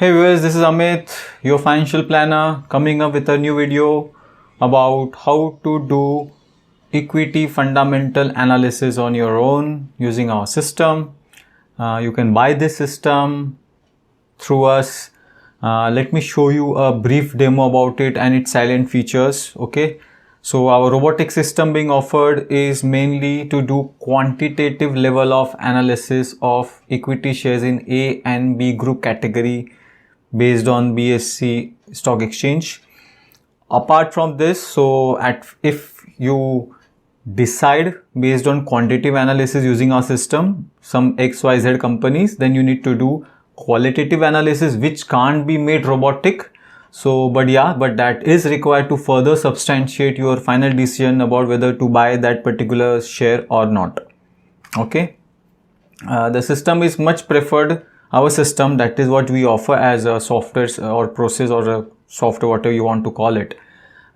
Hey viewers, this is Amit, your financial planner, coming up with a new video about how to do equity fundamental analysis on your own using our system. You can buy this system through us. Let me show you a brief demo about it and its silent features. Okay, so our robotic system being offered is mainly to do quantitative level of analysis of equity shares in A and B group category based on BSE stock exchange. Apart from this, if you decide based on quantitative analysis using our system some XYZ companies, then you need to do qualitative analysis which can't be made robotic. But that is required to further substantiate your final decision about whether to buy that particular share or not. Okay, the system is much preferred. Our system, that is what we offer as a software or process or a software, whatever you want to call it.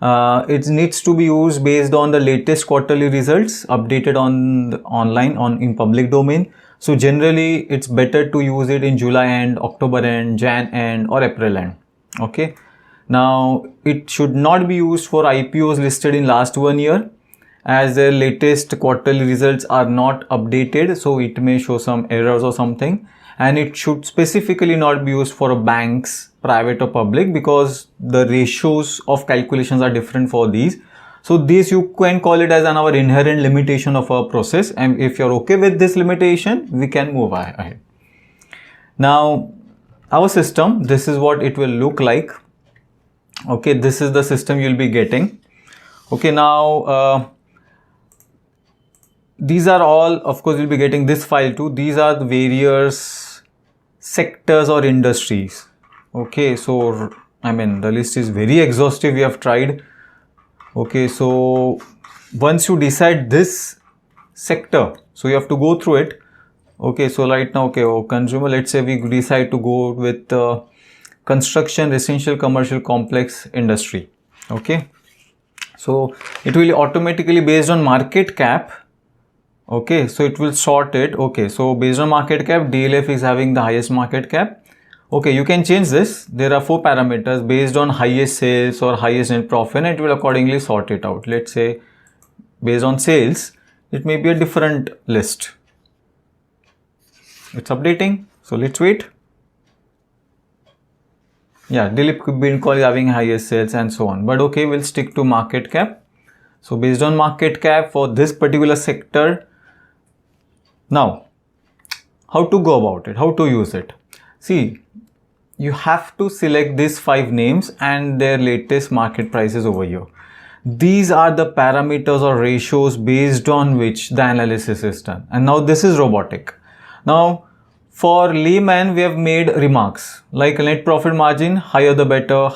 It needs to be used based on the latest quarterly results updated online in public domain. So generally it's better to use it in July end, October end, Jan end or April end. Okay, now it should not be used for IPOs listed in last 1 year, as their latest quarterly results are not updated, so it may show some errors or something. And it should specifically not be used for banks, private or public, because the ratios of calculations are different for these. So this you can call it as our inherent limitation of our process, and if you're okay with this limitation, we can move ahead. Now our system, this is what it will look like. Okay, this is the system you'll be getting. Okay, now these are all, of course you'll be getting this file too. These are the various sectors or industries. Okay, so I mean the list is very exhaustive, we have tried. Okay, so once you decide this sector, so you have to go through it. Okay, so right now, consumer, let's say we decide to go with construction, residential, commercial, complex industry. Okay, so it will automatically based on market cap. Okay, so it will sort it. Okay, so based on market cap, DLF is having the highest market cap. Okay, you can change this. There are 4 parameters based on highest sales or highest net profit, and it will accordingly sort it out. Let's say based on sales, it may be a different list. It's updating, so let's wait. Yeah, Dilip Bincall is having highest sales and so on, but okay, we'll stick to market cap. So based on market cap for this particular sector. Now, how to go about it, how to use it? See, you have to select these 5 names and their latest market prices over here. These are the parameters or ratios based on which the analysis is done. And now this is robotic. Now, for layman, we have made remarks like net profit margin, higher the better,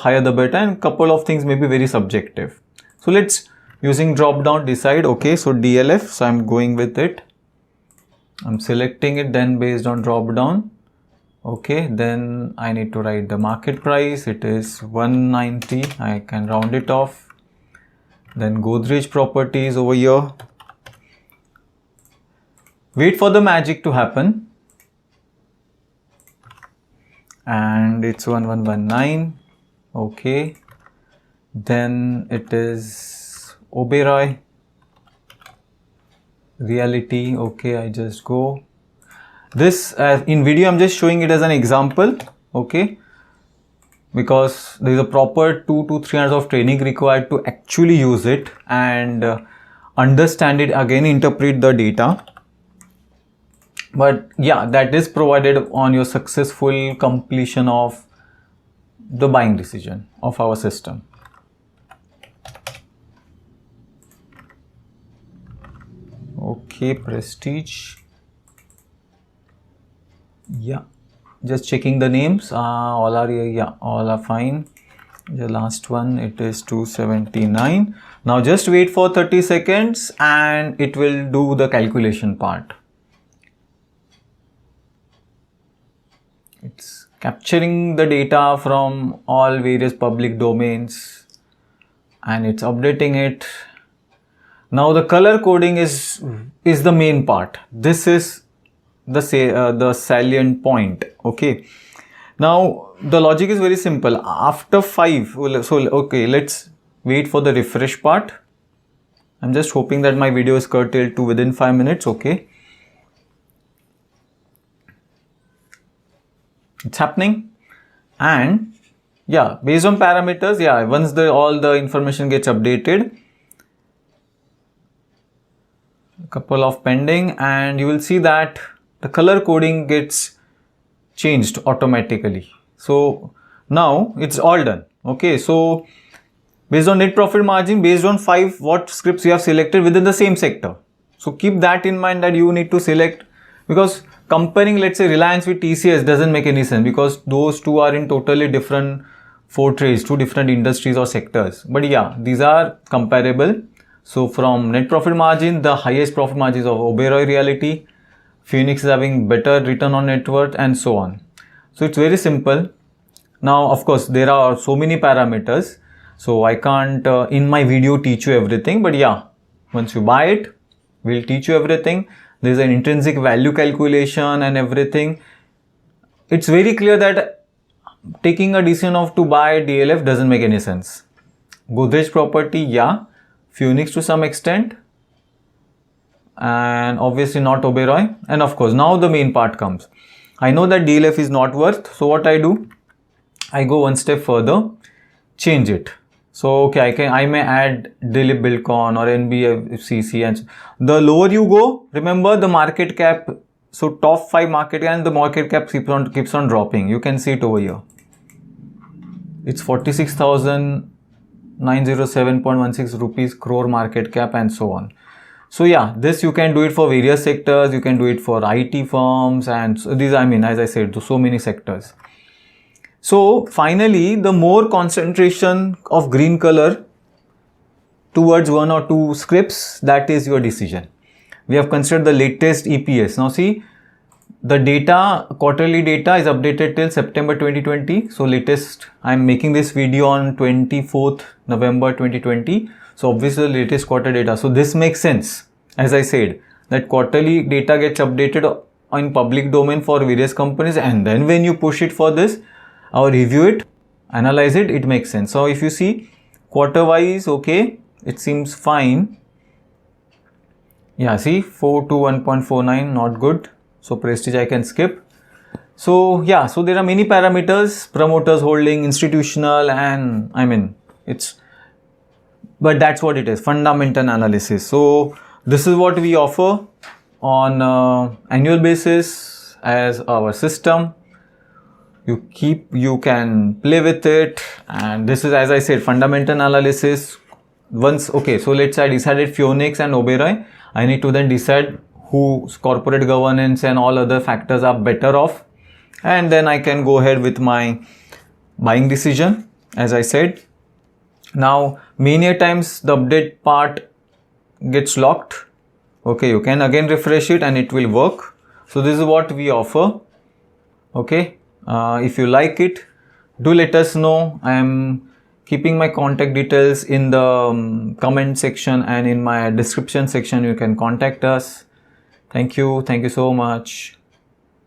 and couple of things may be very subjective. So let's, using drop down, decide. Okay, so DLF, so I'm going with it. I'm selecting it, then based on drop down. Okay, then I need to write the market price. It is 190. I can round it off. Then Godrej Properties over here. Wait for the magic to happen. And it's 1119. Okay. Then it is Oberoi Realty. Okay, I just go. This in video I'm just showing it as an example. Okay, because there is a proper 2 to 3 hours of training required to actually use it and understand it, again interpret the data. But yeah, that is provided on your successful completion of the buying decision of our system. Okay, Prestige. Yeah, just checking the names. All are fine. The last one, it is 279. Now just wait for 30 seconds and it will do the calculation part. It's capturing the data from all various public domains and it's updating it. Now the color coding is the main part. This is the salient point. Okay, Now the logic is very simple. After 5, so okay, let's wait for the refresh part. I'm just hoping that my video is curtailed to within 5 minutes. Okay, it's happening. And yeah, based on parameters, yeah, once all the information gets updated, a couple of pending, and you will see that the color coding gets changed automatically. So now it's all done. Okay, so based on net profit margin, based on 5 what scripts you have selected within the same sector. So keep that in mind, that you need to select, because comparing, let's say, Reliance with TCS doesn't make any sense, because those two are in totally different trades, two different industries or sectors. But yeah, these are comparable. So from net profit margin, the highest profit margins of Oberoi Realty, Phoenix is having better return on net worth, and so on. So it's very simple. Now, of course, there are so many parameters, so I can't in my video teach you everything, but yeah, once you buy it, we'll teach you everything. There's an intrinsic value calculation and everything. It's very clear that taking a decision of to buy DLF doesn't make any sense. Godrej Property, yeah. Phoenix to some extent, and obviously not Oberoi. And of course, now the main part comes. I know that DLF is not worth, so what I do, I go one step further, change it. So okay, I may add Dilip Bilcon or NBFCC, and the lower you go, remember the market cap. So top 5 market cap, and the market cap keeps on dropping. You can see it over here. It's 46,907.16 rupees crore market cap, and so on. So yeah, this you can do it for various sectors. You can do it for IT firms, and so these, I mean, as I said, so many sectors. So finally, the more concentration of green color towards 1 or 2 scripts, that is your decision. We have considered the latest EPS. Now see, the data, quarterly data is updated till September 2020. So latest, I am making this video on 24th November 2020. So obviously the latest quarter data. So this makes sense. As I said, that quarterly data gets updated in public domain for various companies, and then when you push it for this or review it, analyze it, it makes sense. So if you see quarter wise, okay, it seems fine. Yeah, see 4 to 1.49, not good. So Prestige I can skip. So yeah, so there are many parameters, promoters holding, institutional, and I mean, but that's what it is, fundamental analysis. So this is what we offer on annual basis as our system. You can play with it, and this is, as I said, fundamental analysis. Once, okay, so let's say I decided Phoenix and Oberoi, I need to then decide whose corporate governance and all other factors are better off, and then I can go ahead with my buying decision, as I said. Now many times the update part gets locked. Okay, you can again refresh it and it will work. So this is what we offer. Okay, if you like it, do let us know. I am keeping my contact details in the comment section and in my description section. You can contact us. Thank you so much.